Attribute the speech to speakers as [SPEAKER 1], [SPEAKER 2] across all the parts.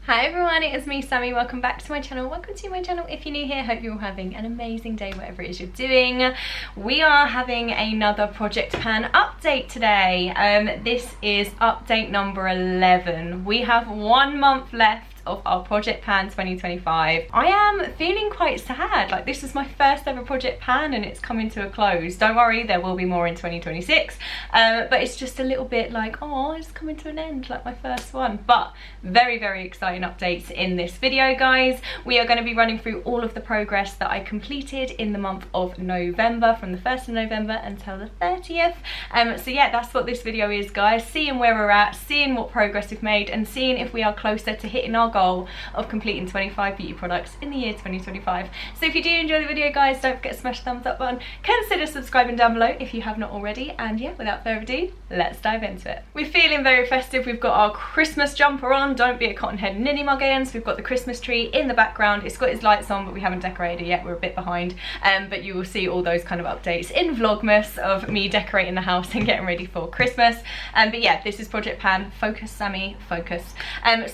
[SPEAKER 1] Hi everyone, it is me, Sammy. Welcome back to my channel. Welcome to my channel. If you're new here, hope you're all having an amazing day, whatever it is you're doing. We are having another Project Pan update today. This is update number 11. We have 1 month left of our Project Pan 2025. I am feeling quite sad. Like, this is my first ever Project Pan and it's coming to a close. Don't worry, there will be more in 2026, but it's just a little bit like, oh, it's coming to an end, like my first one. But very exciting updates in this video, guys. We are going to be running through all of the progress that I completed in the month of November, from the 1st of November until the 30th. So yeah, that's what this video is, guys. Seeing where we're at, seeing what progress we've made, and seeing if we are closer to hitting our goal of completing 25 beauty products in the year 2025. So if you do enjoy the video, guys, don't forget to smash the thumbs up button. Consider subscribing down below if you have not already. And yeah, without further ado, let's dive into it. We're feeling very festive. We've got our Christmas jumper on. Don't be a cotton-head ninny muggins. We've got the Christmas tree in the background. It's got its lights on, but we haven't decorated it yet. We're a bit behind. But you will see all those kind of updates in Vlogmas of me decorating the house and getting ready for Christmas. But yeah, this is Project Pan. Focus, Sammy, focus.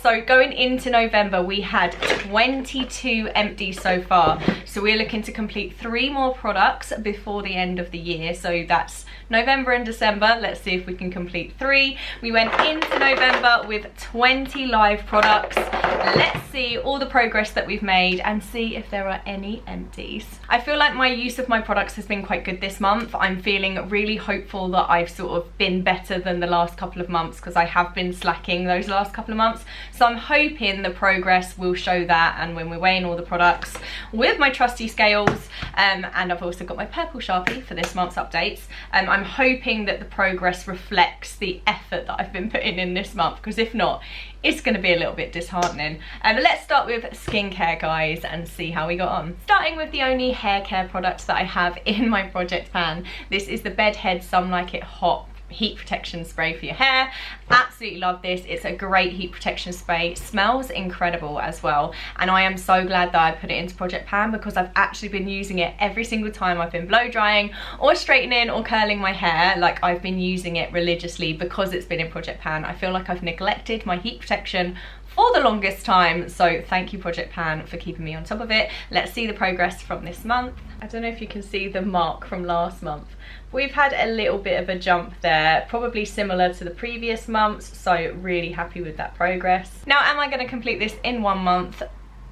[SPEAKER 1] So going into November, we had 22 empty so far. So we're looking to complete 3 more products before the end of the year. So that's November and December. Let's see if we can complete 3. We went into November with 20 live products. Let's see all the progress that we've made and see if there are any empties. I feel like my use of my products has been quite good this month. I'm feeling really hopeful that I've sort of been better than the last couple of months, because I have been slacking those last couple of months. So I'm hoping the progress will show that, and when we're weighing all the products with my trusty scales, and I've also got my purple Sharpie for this month's updates, I'm hoping that the progress reflects the effort that I've been putting in this month, because if not, it's going to be a little bit disheartening. Let's start with skincare, guys, and see how we got on. Starting with the only hair care product that I have in my Project Pan. This is the Bed Head Some Like It Hot heat protection spray for your hair. Absolutely love this. It's a great heat protection spray. Smells incredible as well, and I am so glad that I put it into Project Pan, because I've actually been using it every single time I've been blow drying or straightening or curling my hair. Like, I've been using it religiously because it's been in Project Pan. I feel like I've neglected my heat protection for the longest time, so thank you, Project Pan, for keeping me on top of it. Let's see the progress from this month. I don't know if you can see the mark from last month. We've had a little bit of a jump there, probably similar to the previous months, so really happy with that progress. Now, am I going to complete this in 1 month?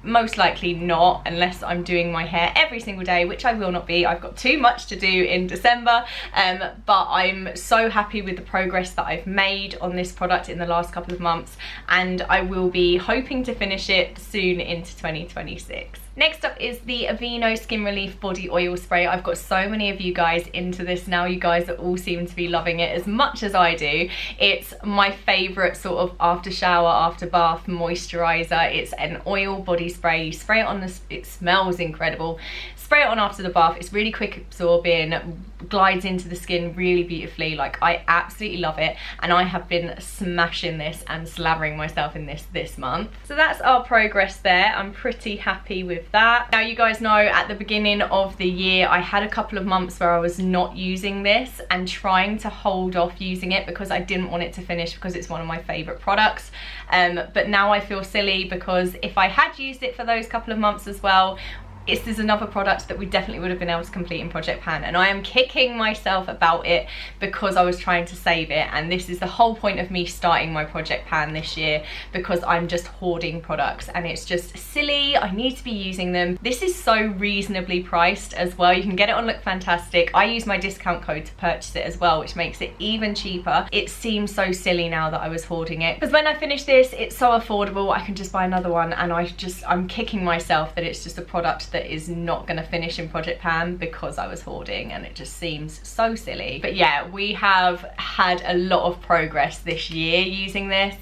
[SPEAKER 1] Most likely not, unless I'm doing my hair every single day, which I will not be. I've got too much to do in December, but I'm so happy with the progress that I've made on this product in the last couple of months, and I will be hoping to finish it soon into 2026. Next up is the Aveeno Skin Relief Body Oil Spray. I've got so many of you guys into this now. You guys all seem to be loving it as much as I do. It's my favourite sort of after shower, after bath moisturiser. It's an oil body spray. You spray it on the, it smells incredible. Spray it on after the bath. It's really quick absorbing, glides into the skin really beautifully. Like, I absolutely love it, and I have been smashing this and slathering myself in this month. So that's our progress there. I'm pretty happy with that. Now, you guys know at the beginning of the year I had a couple of months where I was not using this and trying to hold off using it because I didn't want it to finish, because it's one of my favorite products. But now I feel silly, because if I had used it for those couple of months as well, there's another product that we definitely would have been able to complete in Project Pan, and I am kicking myself about it because I was trying to save it. And this is the whole point of me starting my Project Pan this year, because I'm just hoarding products and it's just silly. I need to be using them. This is so reasonably priced as well. You can get it on Look Fantastic. I use my discount code to purchase it as well, which makes it even cheaper. It seems so silly now that I was hoarding it, because when I finish this, it's so affordable. I can just buy another one, and I'm kicking myself that it's just a product that is not going to finish in Project Pan because I was hoarding, and it just seems so silly. But yeah, we have had a lot of progress this year using this,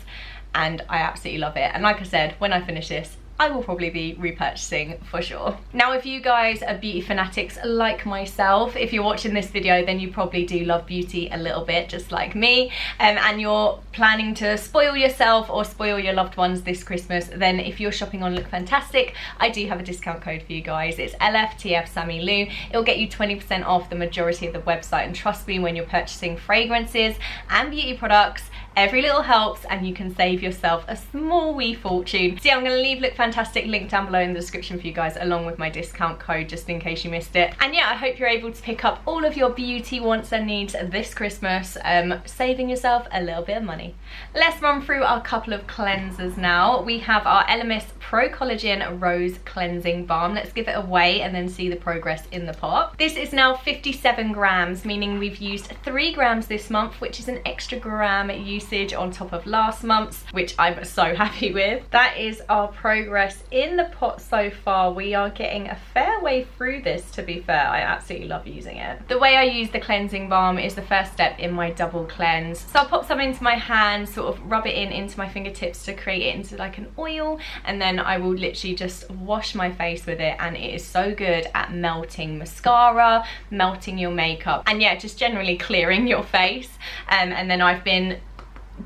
[SPEAKER 1] and I absolutely love it. And like I said, when I finish this, I will probably be repurchasing for sure. Now, if you guys are beauty fanatics like myself, if you're watching this video, then you probably do love beauty a little bit, just like me, and you're planning to spoil yourself or spoil your loved ones this Christmas, then if you're shopping on Look Fantastic, I do have a discount code for you guys. It's LFTF Sammy Lou. It'll get you 20% off the majority of the website, and trust me, when you're purchasing fragrances and beauty products, Every little helps and you can save yourself a small wee fortune. So yeah, I'm going to leave Look Fantastic link down below in the description for you guys, along with my discount code just in case you missed it. And yeah, I hope you're able to pick up all of your beauty wants and needs this Christmas, saving yourself a little bit of money. Let's run through our couple of cleansers now. We have our Elemis Pro Collagen Rose Cleansing Balm. Let's give it a weigh and then see the progress in the pot. This is now 57 grams, meaning we've used 3 grams this month, which is an extra gram usage on top of last month's, which I'm so happy with. That is our progress in the pot so far. We are getting a fair way through this, to be fair. I absolutely love using it. The way I use the cleansing balm is the first step in my double cleanse. So I'll pop some into my hands, sort of rub it into my fingertips to create it into like an oil, and then I will literally just wash my face with it, and it is so good at melting mascara, melting your makeup, and yeah, just generally clearing your face. And then I've been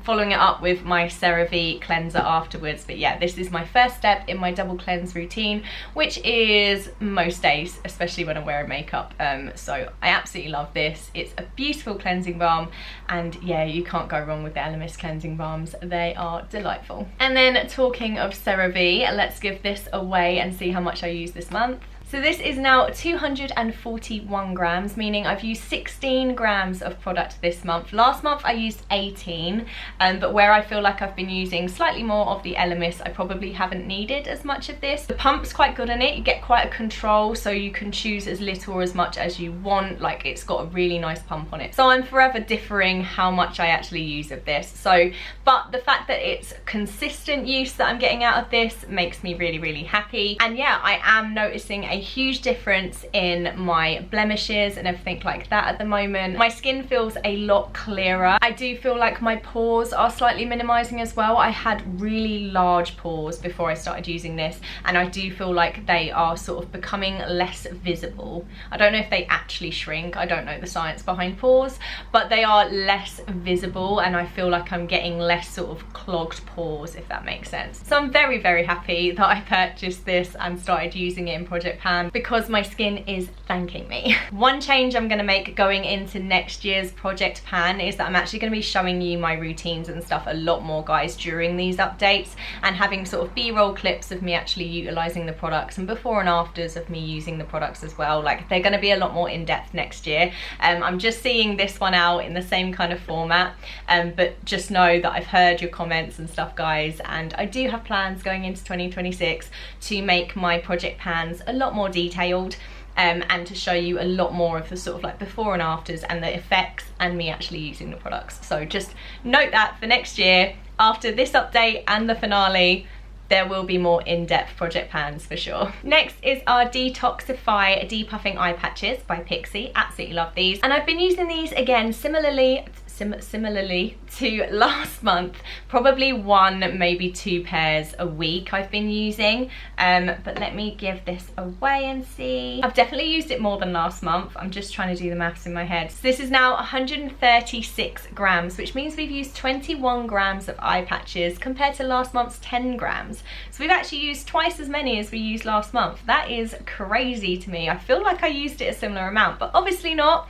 [SPEAKER 1] following it up with my CeraVe cleanser afterwards. But yeah, this is my first step in my double cleanse routine, which is most days, especially when I'm wearing makeup. So I absolutely love this. It's a beautiful cleansing balm, and yeah, you can't go wrong with the Elemis cleansing balms. They are delightful. And then talking of CeraVe, let's give this away and see how much I use this month. So this is now 241 grams, meaning I've used 16 grams of product this month. Last month I used 18, but where I feel like I've been using slightly more of the Elemis, I probably haven't needed as much of this. The pump's quite good in it. You get quite a control, so you can choose as little or as much as you want. Like, it's got a really nice pump on it. So I'm forever differing how much I actually use of this. So, but the fact that it's consistent use that I'm getting out of this makes me really, really happy. And yeah, I am noticing a huge difference in my blemishes and everything like that at the moment. My skin feels a lot clearer. I do feel like my pores are slightly minimizing as well. I had really large pores before I started using this, and I do feel like they are sort of becoming less visible. I don't know if they actually shrink. I don't know the science behind pores, but they are less visible, and I feel like I'm getting less sort of clogged pores, if that makes sense. So I'm very, very happy that I purchased this and started using it in Project Pan, because my skin is thanking me. One change I'm going to make going into next year's Project Pan is that I'm actually going to be showing you my routines and stuff a lot more, guys, during these updates, and having sort of B-roll clips of me actually utilizing the products and before and afters of me using the products as well. Like, they're going to be a lot more in-depth next year. I'm just seeing this one out in the same kind of format, but just know that I've heard your comments and stuff, guys, and I do have plans going into 2026 to make my Project Pans a lot more detailed, and to show you a lot more of the sort of like before and afters and the effects and me actually using the products. So just note that for next year, after this update and the finale, there will be more in-depth Project Pans for sure. Next is our Detoxify Depuffing Eye Patches by Pixi. Absolutely love these. And I've been using these again similarly to last month, probably 1, maybe 2 pairs a week I've been using, but let me give this away and see. I've definitely used it more than last month. I'm just trying to do the maths in my head. So this is now 136 grams, which means we've used 21 grams of eye patches compared to last month's 10 grams. So we've actually used twice as many as we used last month. That is crazy to me. I feel like I used it a similar amount, but obviously not.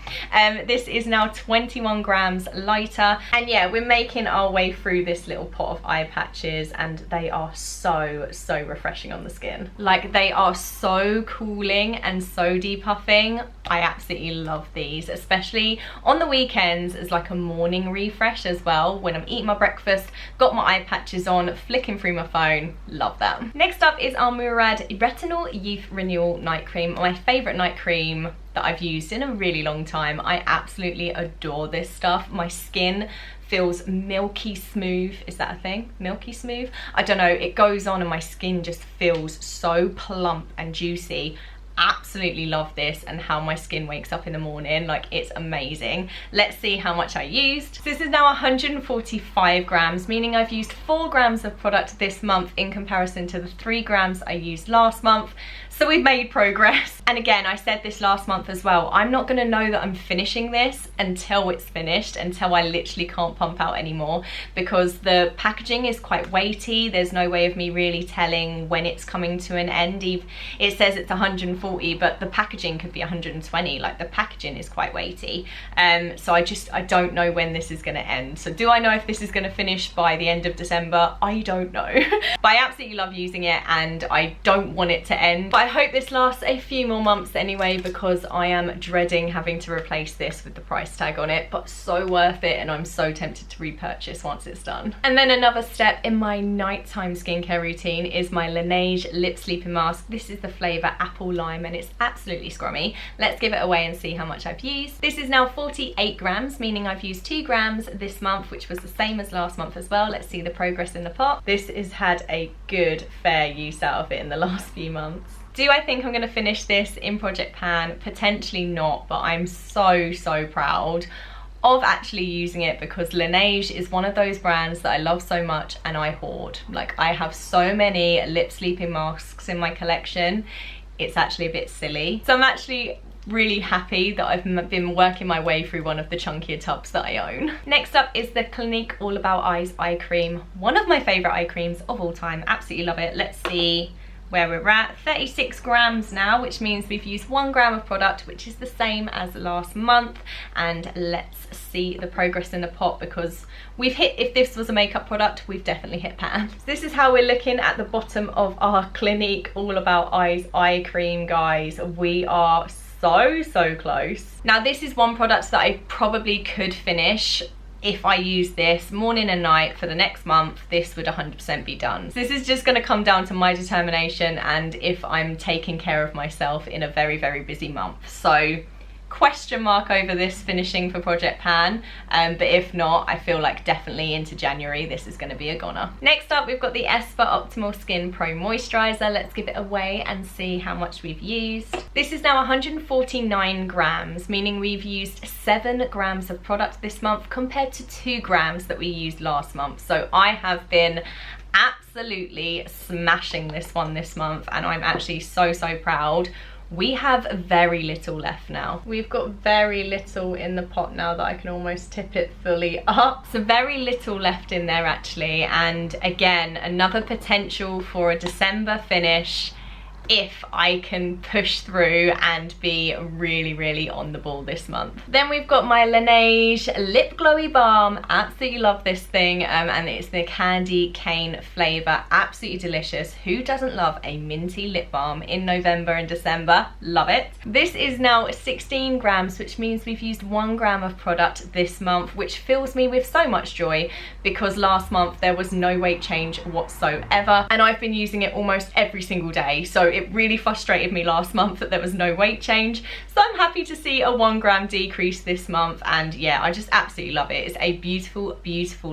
[SPEAKER 1] This is now 21 grams lighter, and yeah, we're making our way through this little pot of eye patches, and they are so refreshing on the skin. Like, they are so cooling and so depuffing. I absolutely love these, especially on the weekends as like a morning refresh as well, when I'm eating my breakfast, got my eye patches on, flicking through my phone. Love that. Next up is our Murad Retinol Youth Renewal Night Cream, my favorite night cream that I've used in a really long time. I absolutely adore this stuff. My skin feels milky smooth. Is that a thing? Milky smooth? I don't know. It goes on and my skin just feels so plump and juicy. Absolutely love this and how my skin wakes up in the morning. Like, it's amazing. Let's see how much I used. So this is now 145 grams, meaning I've used 4 grams of product this month in comparison to the 3 grams I used last month. So we've made progress. And again, I said this last month as well, I'm not gonna know that I'm finishing this until it's finished, until I literally can't pump out anymore, because the packaging is quite weighty. There's no way of me really telling when it's coming to an end. It says it's 140 140, but the packaging could be 120. Like, the packaging is quite weighty. So I don't know when this is going to end. So do I know if this is going to finish by the end of December? I don't know. But I absolutely love using it, and I don't want it to end. But I hope this lasts a few more months anyway, because I am dreading having to replace this with the price tag on it, but so worth it, and I'm so tempted to repurchase once it's done. And then another step in my nighttime skincare routine is my Laneige Lip Sleeping Mask. This is the flavour Apple Lime, and it's absolutely scrummy. Let's give it away and see how much I've used. This is now 48 grams, meaning I've used 2 grams this month, which was the same as last month as well. Let's see the progress in the pot. This has had a good fair use out of it in the last few months. Do I think I'm going to finish this in Project Pan? Potentially not, but I'm so proud of actually using it, because Laneige is one of those brands that I love so much and I hoard. Like, I have so many lip sleeping masks in my collection, it's actually a bit silly. So I'm actually really happy that I've been working my way through one of the chunkier tubs that I own. Next up is the Clinique All About Eyes eye cream. One of my favourite eye creams of all time, absolutely love it. Let's see where we're at. 36 grams now, which means we've used 1 gram of product, which is the same as last month. And let's see the progress in the pot, because we've hit, if this was a makeup product, we've definitely hit pan. So this is how we're looking at the bottom of our Clinique All About Eyes eye cream, guys. We are so close. Now, this is one product that I probably could finish. If I use this morning and night for the next month, this would 100% be done. So this is just going to come down to my determination and if I'm taking care of myself in a very busy month. So question mark over this finishing for Project Pan, but if not, I feel like definitely into January this is going to be a goner. Next up, we've got the Esper Optimal Skin Pro Moisturiser. Let's give it away and see how much we've used. This is now 149 grams, meaning we've used 7 grams of product this month compared to 2 grams that we used last month. So I have been absolutely smashing this one this month, and I'm actually so proud. We have very little left now. We've got very little in the pot now that I can almost tip it fully up. So very little left in there actually, and again, another potential for a December finish if I can push through and be really on the ball this month. Then we've got my Laneige Lip Glowy Balm. Absolutely love this thing, and it's the candy cane flavour. Absolutely delicious. Who doesn't love a minty lip balm in November and December? Love it. This is now 16 grams, which means we've used 1 gram of product this month, which fills me with so much joy, because last month there was no weight change whatsoever, and I've been using it almost every single day. So it really frustrated me last month that there was no weight change. So I'm happy to see a 1 gram decrease this month, and yeah, I just absolutely love it. It's a beautiful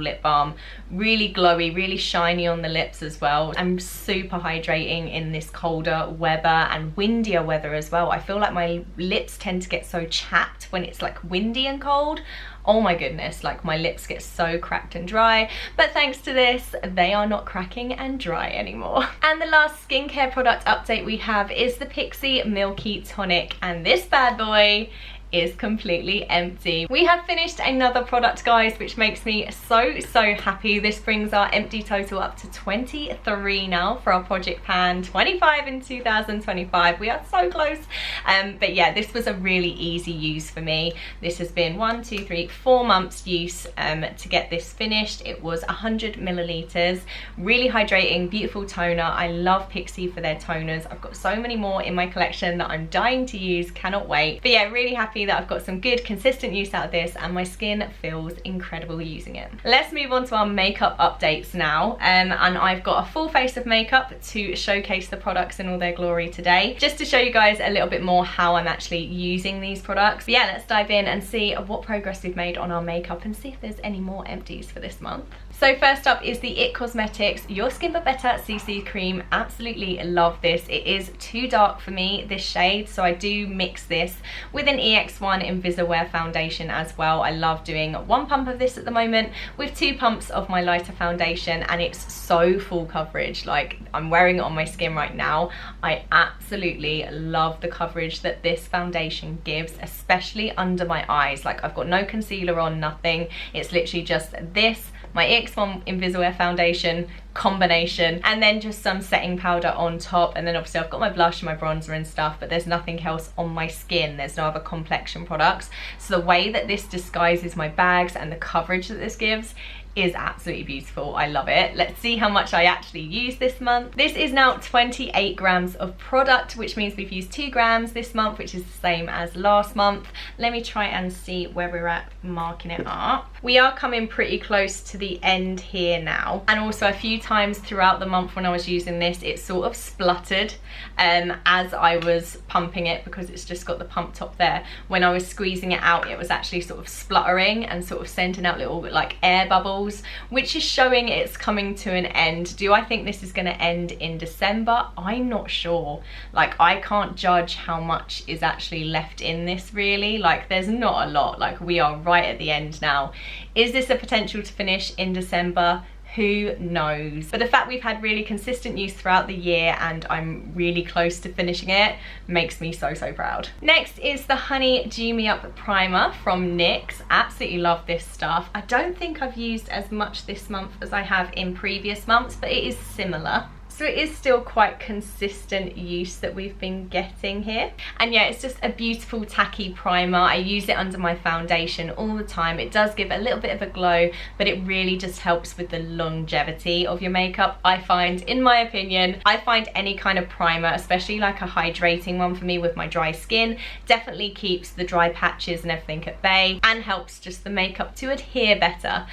[SPEAKER 1] lip balm. Really glowy, really shiny on the lips as well, and super hydrating in this colder weather and windier weather as well. I feel like my lips tend to get so chapped when it's like windy and cold. Oh my goodness, like my lips get so cracked and dry, but thanks to this, they are not cracking and dry anymore. And the last skincare product update we have is the Pixi Milky Tonic, and this bad boy is completely empty. We have finished another product, guys, which makes me so happy. This brings our empty total up to 23 now for our Project Pan, 25 in 2025. We are so close. But yeah, this was a really easy use for me. This has been 1, 2, 3, 4 months use to get this finished. It was 100 milliliters, really hydrating, beautiful toner. I love Pixi for their toners. I've got so many more in my collection that I'm dying to use, cannot wait. But yeah, really happy that I've got some good consistent use out of this, and my skin feels incredible using it. Let's move on to our makeup updates now, and I've got a full face of makeup to showcase the products in all their glory today, just to show you guys a little bit more how I'm actually using these products. But yeah, let's dive in and see what progress we've made on our makeup and see if there's any more empties for this month. So first up is the IT Cosmetics Your Skin But Better CC Cream. Absolutely love this. It is too dark for me, this shade, so I do mix this with an EX1 Invisiwear foundation as well. I love doing 1 pump of this at the moment with 2 pumps of my lighter foundation, and it's so full coverage. Like, I'm wearing it on my skin right now. I absolutely love the coverage that this foundation gives, especially under my eyes. Like, I've got no concealer on, nothing. It's literally just this my EX1 Invisiwear foundation combination, and then just some setting powder on top, and then obviously I've got my blush and my bronzer and stuff, but there's nothing else on my skin. There's no other complexion products. So the way that this disguises my bags and the coverage that this gives is absolutely beautiful. I love it. Let's see how much I actually use this month. This is now 28 grams of product, which means we've used 2 grams this month, which is the same as last month. Let me try and see where we're at marking it up. We are coming pretty close to the end here now, and also a few times throughout the month when I was using this, it sort of spluttered as I was pumping it, because it's just got the pump top there. When I was squeezing it out, it was actually sort of spluttering and sort of sending out little like air bubbles, which is showing it's coming to an end. Do I think this is going to end in December? I'm not sure. Like, I can't judge how much is actually left in this, really. Like, there's not a lot. Like, we are right at the end now. Is this a potential to finish in December? Who knows? But the fact we've had really consistent use throughout the year and I'm really close to finishing it makes me so proud. Next is the Honey Dew Me Up Primer from NYX. Absolutely love this stuff. I don't think I've used as much this month as I have in previous months, but it is similar. So it is still quite consistent use that we've been getting here. And yeah, it's just a beautiful tacky primer. I use it under my foundation all the time. It does give a little bit of a glow, but it really just helps with the longevity of your makeup. I find, in my opinion, I find any kind of primer, especially like a hydrating one for me with my dry skin, definitely keeps the dry patches and everything at bay and helps just the makeup to adhere better.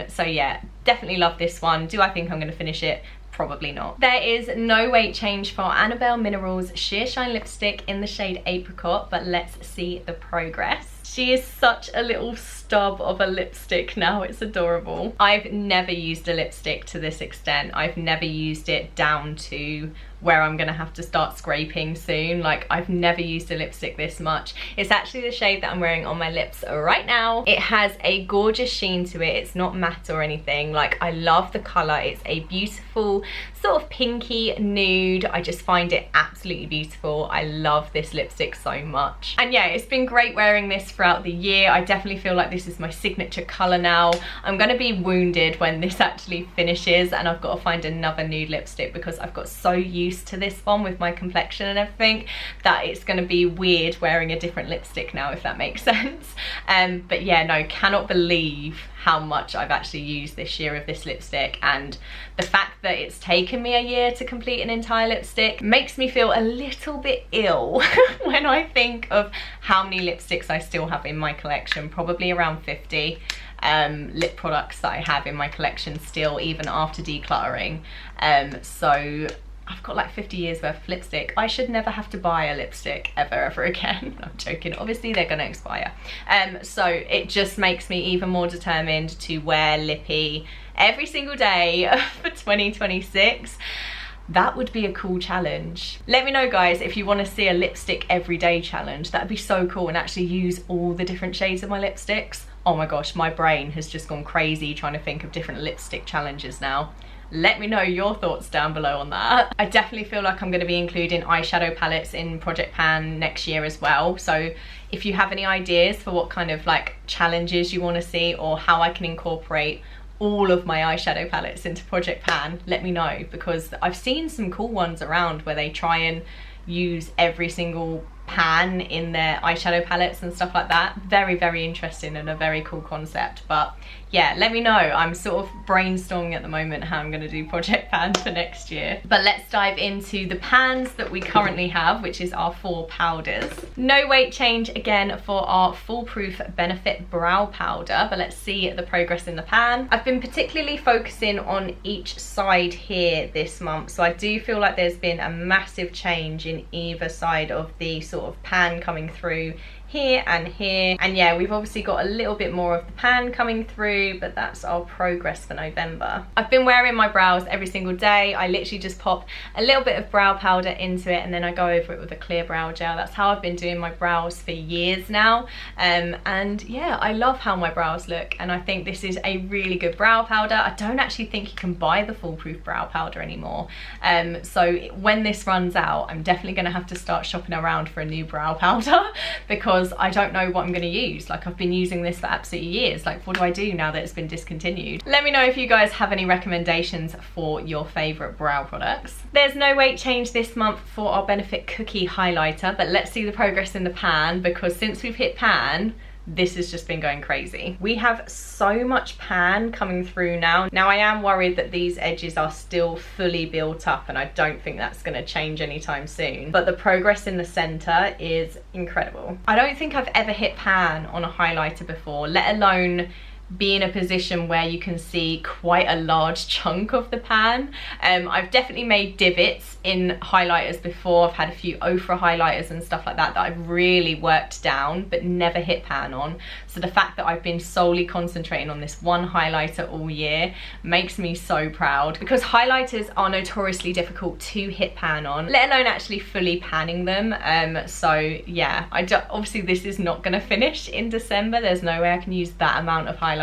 [SPEAKER 1] So yeah, definitely love this one. Do I think I'm going to finish it? Probably not. There is no weight change for Annabelle Minerals Sheer Shine Lipstick in the shade Apricot, but let's see the progress. She is such a little stub of a lipstick now, it's adorable. I've never used a lipstick to this extent. I've never used it down to where I'm gonna have to start scraping soon. Like, I've never used a lipstick this much. It's actually the shade that I'm wearing on my lips right now. It has a gorgeous sheen to it. It's not matte or anything. Like, I love the color. It's a beautiful sort of pinky nude. I just find it absolutely beautiful. I love this lipstick so much. And yeah, it's been great wearing this throughout the year. I definitely feel like this is my signature color now. I'm gonna be wounded when this actually finishes and I've got to find another nude lipstick, because I've got so used to this one with my complexion and everything that it's going to be weird wearing a different lipstick now, if that makes sense. But yeah, no, cannot believe how much I've actually used this year of this lipstick, and the fact that it's taken me a year to complete an entire lipstick makes me feel a little bit ill when I think of how many lipsticks I still have in my collection. Probably around 50 lip products that I have in my collection still, even after decluttering. So I've got like 50 years worth of lipstick. I should never have to buy a lipstick ever again. I'm joking, obviously they're gonna expire. So it just makes me even more determined to wear lippy every single day for 2026. That would be a cool challenge. Let me know, guys, if you want to see a lipstick everyday challenge. That'd be so cool, and actually use all the different shades of my lipsticks. Oh my gosh, my brain has just gone crazy trying to think of different lipstick challenges now. Let me know your thoughts down below on that. I definitely feel like I'm going to be including eyeshadow palettes in Project Pan next year as well. So if you have any ideas for what kind of like challenges you want to see, or how I can incorporate all of my eyeshadow palettes into Project Pan, let me know, because I've seen some cool ones around where they try and use every single pan in their eyeshadow palettes and stuff like that. Very interesting and a very cool concept. But yeah, let me know. I'm sort of brainstorming at the moment how I'm going to do Project Pan for next year. But let's dive into the pans that we currently have, which is our 4 powders. No weight change again for our Foolproof Benefit Brow Powder, but let's see the progress in the pan. I've been particularly focusing on each side here this month, so I do feel like there's been a massive change in either side of the sort of pan coming through here and here. And yeah, we've obviously got a little bit more of the pan coming through, but that's our progress for November. I've been wearing my brows every single day. I literally just pop a little bit of brow powder into it and then I go over it with a clear brow gel. That's how I've been doing my brows for years now. And yeah, I love how my brows look, and I think this is a really good brow powder. I don't actually think you can buy the Foolproof brow powder anymore. So when this runs out, I'm definitely gonna have to start shopping around for a new brow powder, because because I don't know what I'm going to use. Like, I've been using this for absolutely years. Like, what do I do now that it's been discontinued? Let me know if you guys have any recommendations for your favorite brow products. There's no weight change this month for our Benefit Cookie highlighter, but let's see the progress in the pan, because since we've hit pan, this has just been going crazy. We have so much pan coming through now. Now, I am worried that these edges are still fully built up, and I don't think that's going to change anytime soon, but the progress in the center is incredible. I don't think I've ever hit pan on a highlighter before, let alone be in a position where you can see quite a large chunk of the pan. I've definitely made divots in highlighters before. I've had a few Ofra highlighters and stuff like that that I've really worked down but never hit pan on. So the fact that I've been solely concentrating on this one highlighter all year makes me so proud, because highlighters are notoriously difficult to hit pan on, let alone actually fully panning them. So yeah, obviously this is not going to finish in December. There's no way I can use that amount of highlighter.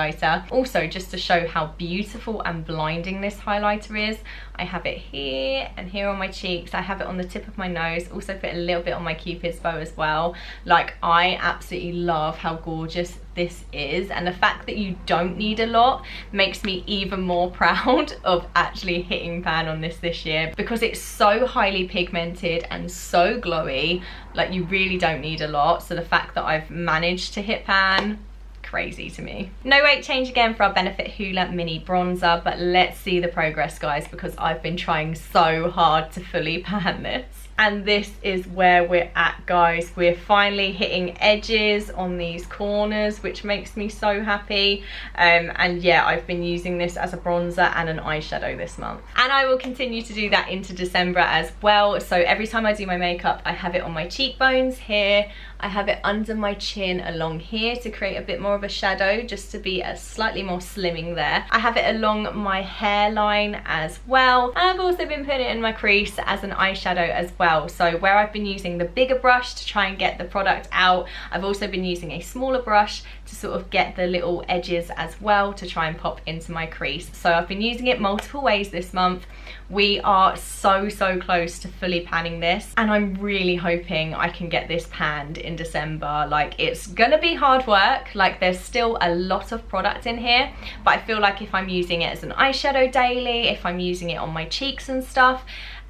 [SPEAKER 1] Also, just to show how beautiful and blinding this highlighter is, I have it here and here on my cheeks. I have it on the tip of my nose, also put a little bit on my Cupid's bow as well. Like, I absolutely love how gorgeous this is, and the fact that you don't need a lot makes me even more proud of actually hitting pan on this year, because it's so highly pigmented and so glowy. Like, you really don't need a lot, so the fact that I've managed to hit pan, crazy to me. No weight change again for our Benefit Hoola Mini Bronzer, but let's see the progress, guys, because I've been trying so hard to fully pan this. And this is where we're at, guys. We're finally hitting edges on these corners, which makes me so happy. And yeah, I've been using this as a bronzer and an eyeshadow this month. And I will continue to do that into December as well. So every time I do my makeup, I have it on my cheekbones here. I have it under my chin along here to create a bit more of a shadow, just to be a slightly more slimming there. I have it along my hairline as well. And I've also been putting it in my crease as an eyeshadow as well. So where I've been using the bigger brush to try and get the product out, I've also been using a smaller brush to sort of get the little edges as well, to try and pop into my crease. So I've been using it multiple ways this month. We are so close to fully panning this, and I'm really hoping I can get this panned in December. Like, it's gonna be hard work. Like, there's still a lot of product in here, but I feel like if I'm using it as an eyeshadow daily, if I'm using it on my cheeks and stuff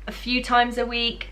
[SPEAKER 1] a few times a week,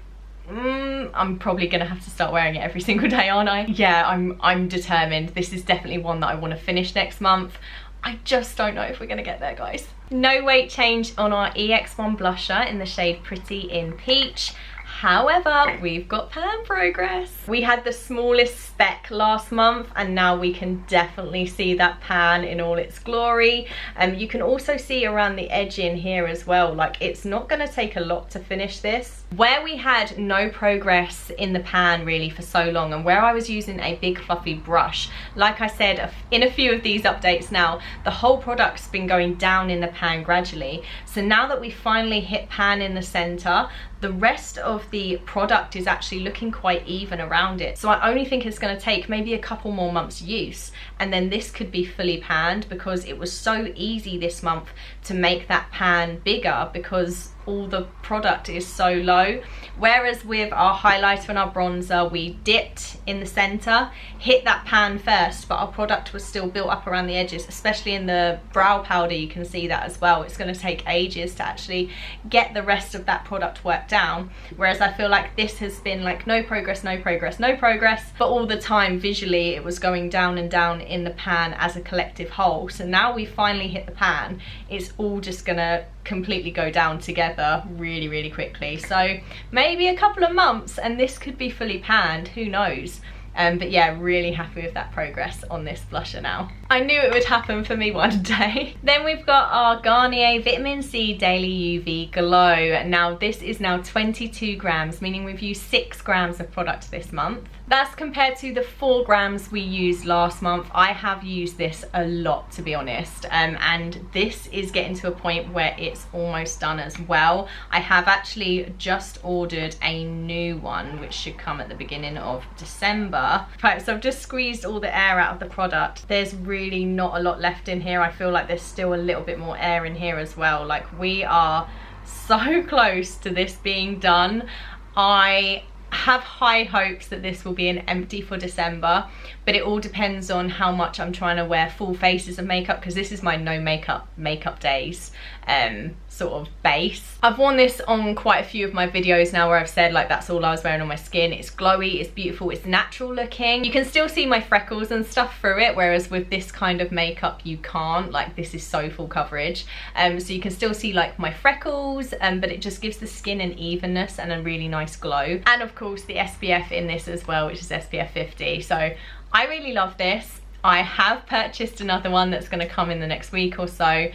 [SPEAKER 1] I'm probably gonna have to start wearing it every single day, aren't I? Yeah, I'm determined. This is definitely one that I want to finish next month. I just don't know if we're gonna get there, guys. No weight change on our EX1 blusher in the shade Pretty in Peach. However, we've got pan progress. We had the smallest speck last month, and now we can definitely see that pan in all its glory. You can also see around the edge in here as well. Like, it's not gonna take a lot to finish this. Where we had no progress in the pan really for so long, and where I was using a big fluffy brush, like I said in a few of these updates now, the whole product's been going down in the pan gradually. So now that we finally hit pan in the center, the rest of the product is actually looking quite even around it. So I only think it's going to take maybe a couple more months use, and then this could be fully panned, because it was so easy this month to make that pan bigger because all the product is so low. Whereas with our highlighter and our bronzer, we dipped in the center, hit that pan first, but our product was still built up around the edges, especially in the brow powder. You can see that as well. It's going to take ages to actually get the rest of that product worked down, whereas I feel like this has been like no progress, no progress, no progress, but all the time visually it was going down and down in the pan as a collective whole. So now we finally hit the pan, it's all just gonna completely go down together really quickly. So maybe a couple of months and this could be fully panned, who knows. But yeah, really happy with that progress on this blusher now. I knew it would happen for me one day. Then we've got our Garnier Vitamin C Daily UV Glow. Now this is now 22 grams, meaning we've used 6 grams of product this month. That's compared to the 4 grams we used last month. I have used this a lot, to be honest, and this is getting to a point where it's almost done as well. I have actually just ordered a new one, which should come at the beginning of December. Right, so I've just squeezed all the air out of the product. There's really not a lot left in here. I feel like there's still a little bit more air in here as well. Like, we are so close to this being done. I have high hopes that this will be an empty for December, but it all depends on how much I'm trying to wear full faces of makeup, because this is my no makeup days sort of base. I've worn this on quite a few of my videos now where I've said like that's all I was wearing on my skin. It's glowy, it's beautiful, it's natural looking. You can still see my freckles and stuff through it, whereas with this kind of makeup you can't. Like, this is so full coverage, so you can still see like my freckles, but it just gives the skin an evenness and a really nice glow. And of course the SPF in this as well, which is SPF 50. So I really love this. I have purchased another one that's going to come in the next week or so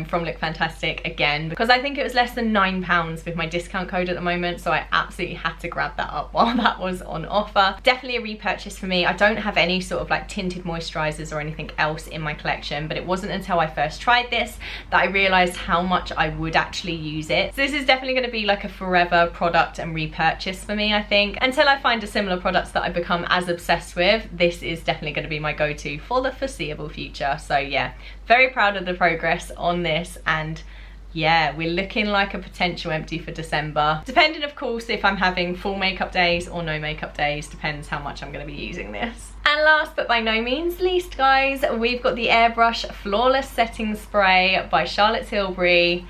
[SPEAKER 1] from Look Fantastic again, because I think it was less than £9 with my discount code at the moment, so I absolutely had to grab that up while that was on offer. Definitely a repurchase for me. I don't have any sort of like tinted moisturizers or anything else in my collection, but it wasn't until I first tried this that I realized how much I would actually use it. So this is definitely going to be like a forever product and repurchase for me, I think. Until I find a similar products that I become as obsessed with, this is definitely going to be my go-to for the foreseeable future. So yeah, very proud of the progress on this, and yeah, we're looking like a potential empty for December, depending of course if I'm having full makeup days or no makeup days. Depends how much I'm going to be using this. And last but by no means least, guys, we've got the Airbrush Flawless Setting Spray by Charlotte Tilbury,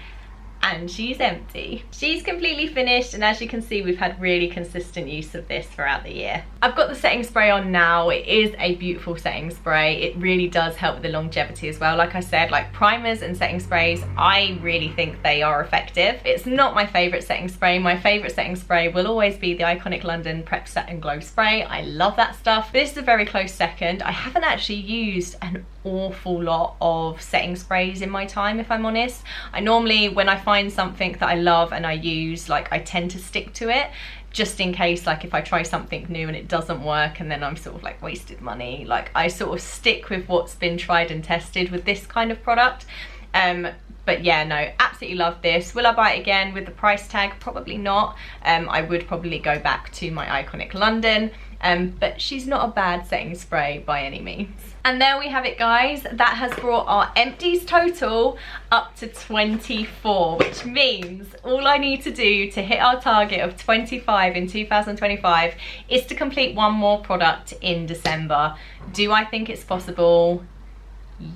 [SPEAKER 1] and she's empty. She's completely finished, and as you can see, we've had really consistent use of this throughout the year. I've got the setting spray on now. It is a beautiful setting spray. It really does help with the longevity as well. Like I said, like primers and setting sprays, I really think they are effective. It's not my favorite setting spray. My favorite setting spray will always be the Iconic London Prep Set and Glow Spray. I love that stuff. This is a very close second. I haven't actually used an awful lot of setting sprays in my time, if I'm honest. I normally, when I find something that I love and I use, like, I tend to stick to it, just in case, like, if I try something new and it doesn't work and then I'm sort of like wasted money. Like, I sort of stick with what's been tried and tested with this kind of product. But yeah, no, absolutely love this. Will I buy it again with the price tag? Probably not. I would probably go back to my Iconic London, but she's not a bad setting spray by any means. And there we have it, guys. That has brought our empties total up to 24, which means all I need to do to hit our target of 25 in 2025 is to complete one more product in December. Do I think it's possible?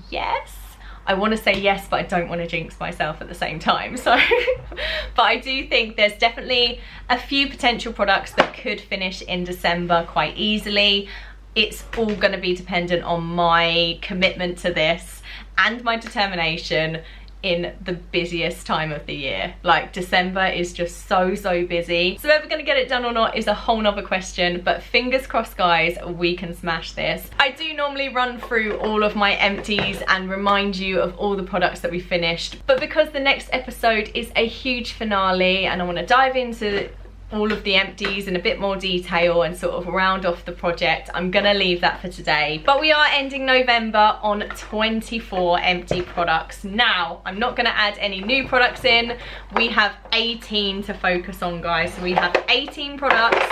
[SPEAKER 1] Yes. I want to say yes, but I don't want to jinx myself at the same time. So, but I do think there's definitely a few potential products that could finish in December quite easily. It's all going to be dependent on my commitment to this and my determination in the busiest time of the year. Like, December is just so busy. So whether we're gonna get it done or not is a whole nother question, but fingers crossed, guys, we can smash this. I do normally run through all of my empties and remind you of all the products that we finished, but because the next episode is a huge finale and I want to dive into all of the empties in a bit more detail and sort of round off the project, I'm gonna leave that for today. But we are ending November on 24 empty products. Now, I'm not gonna add any new products in. We have 18 to focus on, guys. So we have 18 products,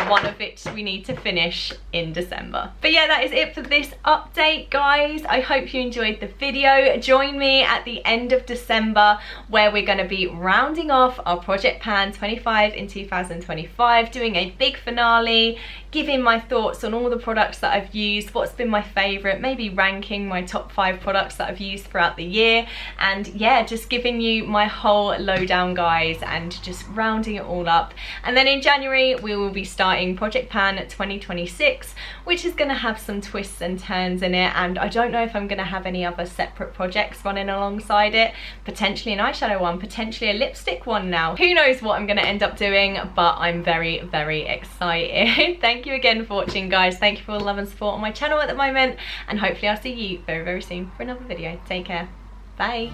[SPEAKER 1] one of which we need to finish in December. But yeah, that is it for this update, guys. I hope you enjoyed the video. Join me at the end of December where we're going to be rounding off our Project Pan 25 in 2025, doing a big finale, giving my thoughts on all the products that I've used, what's been my favorite, maybe ranking my top 5 products that I've used throughout the year, and yeah, just giving you my whole lowdown, guys, and just rounding it all up. And then in January we will be starting Project Pan 2026, which is going to have some twists and turns in it, and I don't know if I'm going to have any other separate projects running alongside it. Potentially an eyeshadow one, potentially a lipstick one now. Who knows what I'm going to end up doing, but I'm very excited. Thank you again for watching, guys. Thank you for all the love and support on my channel at the moment, and hopefully I'll see you very soon for another video. Take care. Bye.